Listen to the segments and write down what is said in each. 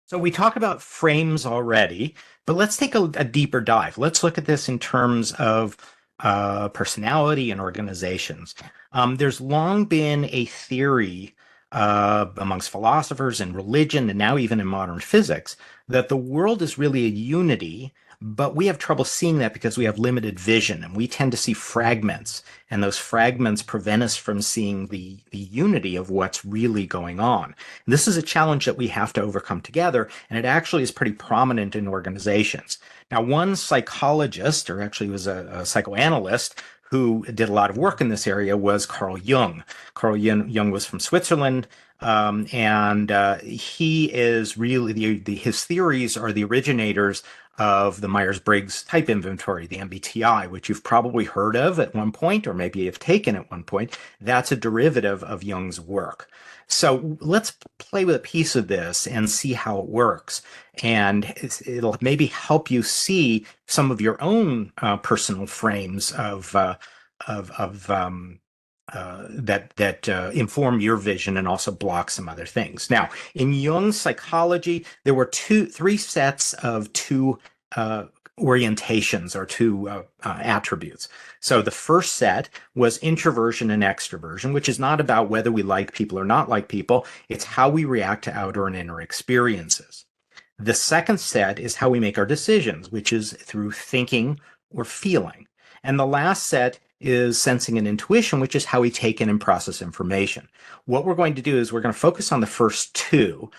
So we talked about frames already, but let's take a deeper dive. Let's look at this in terms of personality and organizations. There's long been a theory amongst philosophers and religion, and now even in modern physics, that the world is really a unity, but we have trouble seeing that because we have limited vision, and we tend to see fragments, and those fragments prevent us from seeing the unity of what's really going on. This is a challenge that we have to overcome together, and it actually is pretty prominent in organizations. Now, one psychologist, or actually was a psychoanalyst, who did a lot of work in this area was Carl Jung. Carl Jung was from Switzerland, and he is really his theories are the originators of the Myers-Briggs type inventory, the MBTI, which you've probably heard of at one point, or maybe have taken at one point. That's a derivative of Jung's work. So let's play with a piece of this and see how it works. And it'll maybe help you see some of your own personal frames that inform your vision and also block some other things. Now, in Jung's psychology, there were three sets of two orientations or two attributes. So the first set was introversion and extroversion, which is not about whether we like people or not like people. It's how we react to outer and inner experiences. The second set is how we make our decisions, which is through thinking or feeling. And the last set is sensing and intuition, which is how we take in and process information. What we're going to do is we're going to focus on the first two,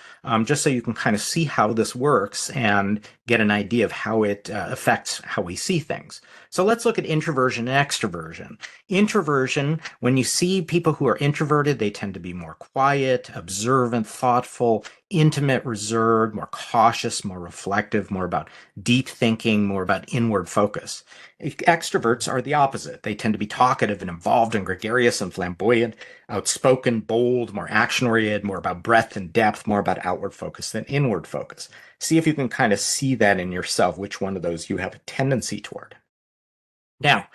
just so you can kind of see how this works and get an idea of how it affects how we see things. So let's look at introversion and extroversion. Introversion, when you see people who are introverted, they tend to be more quiet, observant, thoughtful, intimate, reserved, more cautious, more reflective, more about deep thinking, more about inward focus. Extroverts are the opposite. They tend to be talkative and involved and gregarious and flamboyant, outspoken, bold, more action-oriented, more about breadth and depth, more about outward focus than inward focus. See if you can kind of see that in yourself, which one of those you have a tendency toward. Now,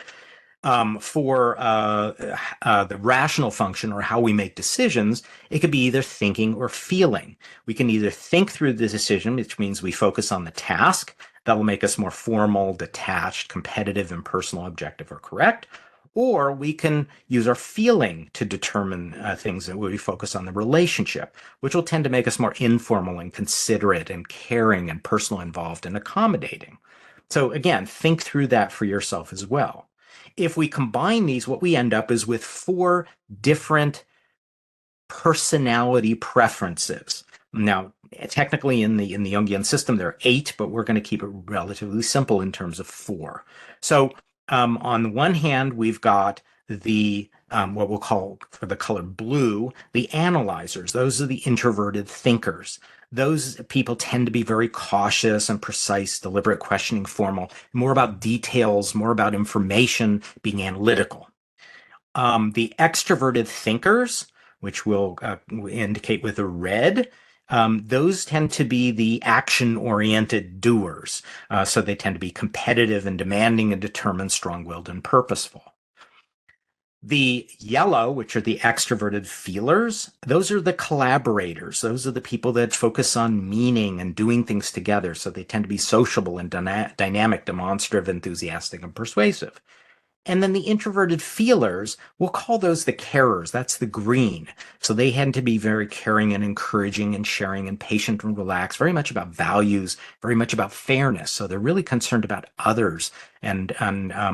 for the rational function or how we make decisions, it could be either thinking or feeling. We can either think through the decision, which means we focus on the task. That will make us more formal, detached, competitive, impersonal, objective, or correct. Or we can use our feeling to determine things that we focus on the relationship, which will tend to make us more informal and considerate and caring and personal, involved and accommodating. So again, think through that for yourself as well. If we combine these, what we end up is with four different personality preferences. Now, technically in the Jungian system, there are 8, but we're going to keep it relatively simple in terms of 4. So on the one hand, we've got the what we'll call, for the color blue, the analyzers. Those are the introverted thinkers. Those people tend to be very cautious and precise, deliberate, questioning, formal, more about details, more about information, being analytical. The extroverted thinkers, which we'll indicate with a red, those tend to be the action-oriented doers. So they tend to be competitive and demanding and determined, strong-willed and purposeful. The yellow, which are the extroverted feelers, those are the collaborators. Those are the people that focus on meaning and doing things together. So they tend to be sociable and dynamic, demonstrative, enthusiastic, and persuasive. And then the introverted feelers, we'll call those the carers. That's the green. So they tend to be very caring and encouraging and sharing and patient and relaxed, very much about values, very much about fairness. So they're really concerned about others and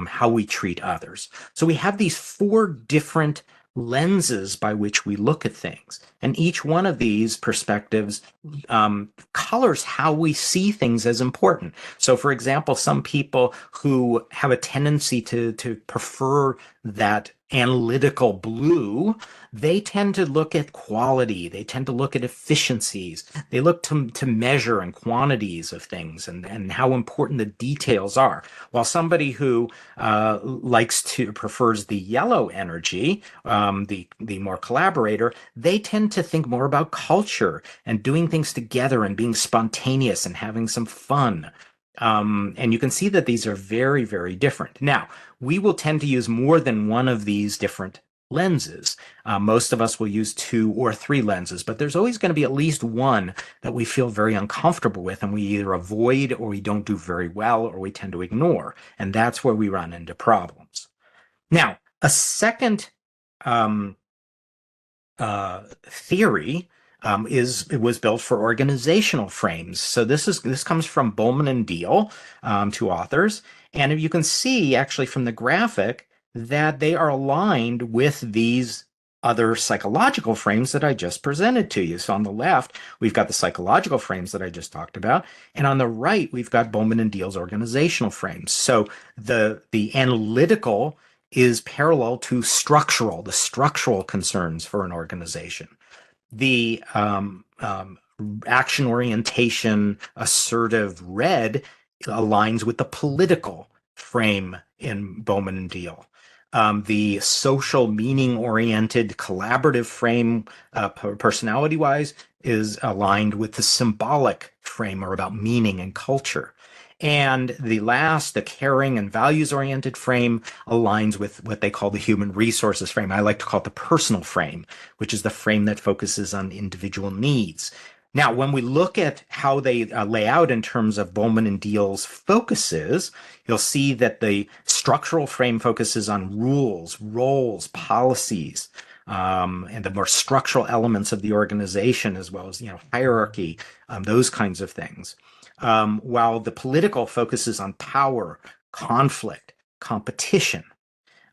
how we treat others. So we have these 4 different lenses by which we look at things. And each one of these perspectives colors how we see things as important. So, for example, some people who have a tendency to prefer that analytical blue, they tend to look at quality, they tend to look at efficiencies, they look to measure and quantities of things and how important the details are. While somebody who prefers the yellow energy, the more collaborator, they tend to think more about culture and doing things together and being spontaneous and having some fun. And you can see that these are very, very different. Now, we will tend to use more than one of these different lenses. Most of us will use 2 or 3 lenses, but there's always going to be at least one that we feel very uncomfortable with, and we either avoid, or we don't do very well, or we tend to ignore. And that's where we run into problems. Now, a second theory it was built for organizational frames. So this comes from Bowman and Deal, 2 authors, and you can see actually from the graphic that they are aligned with these other psychological frames that I just presented to you. So on the left, we've got the psychological frames that I just talked about, and on the right, we've got Bowman and Deal's organizational frames. So the analytical is parallel to the structural concerns for an organization. The action orientation, assertive red aligns with the political frame in Bowman and Deal. The social meaning oriented collaborative frame, personality wise, is aligned with the symbolic frame, or about meaning and culture. And the caring and values oriented frame aligns with what they call the human resources frame. I like to call it the personal frame, which is the frame that focuses on individual needs. Now, when we look at how they lay out in terms of Bowman and Deal's focuses, you'll see that the structural frame focuses on rules, roles, policies, and the more structural elements of the organization, as well as hierarchy, those kinds of things. While the political focuses on power, conflict, competition.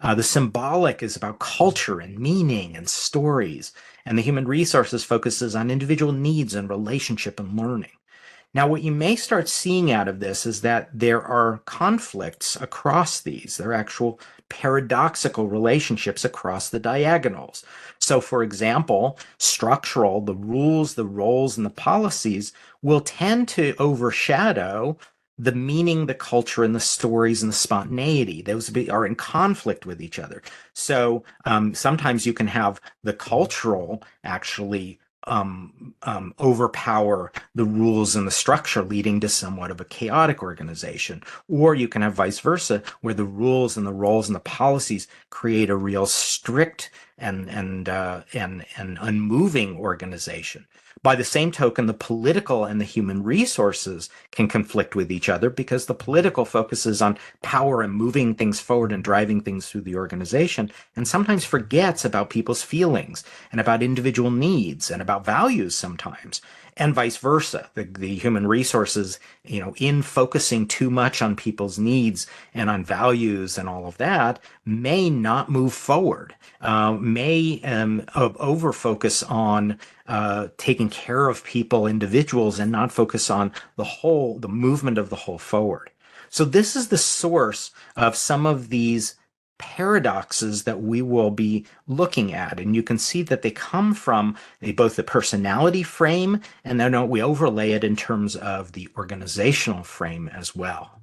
The symbolic is about culture and meaning and stories, and the human resources focuses on individual needs and relationship and learning. Now, what you may start seeing out of this is that there are conflicts across these. There are actual paradoxical relationships across the diagonals. So, for example, structural, the rules, the roles, and the policies will tend to overshadow the meaning, the culture, and the stories and the spontaneity. Those are in conflict with each other. So sometimes you can have the cultural actually overpower the rules and the structure, leading to somewhat of a chaotic organization. Or you can have vice versa, where the rules and the roles and the policies create a real strict and unmoving organization. By the same token, the political and the human resources can conflict with each other, because the political focuses on power and moving things forward and driving things through the organization, and sometimes forgets about people's feelings and about individual needs and about values sometimes, and vice versa. The human resources, in focusing too much on people's needs and on values and all of that, may not move forward, may over focus on taking care of people, individuals, and not focus on the movement of the whole forward. So this is the source of some of these paradoxes that we will be looking at. And you can see that they come from both the personality frame, and then we overlay it in terms of the organizational frame as well.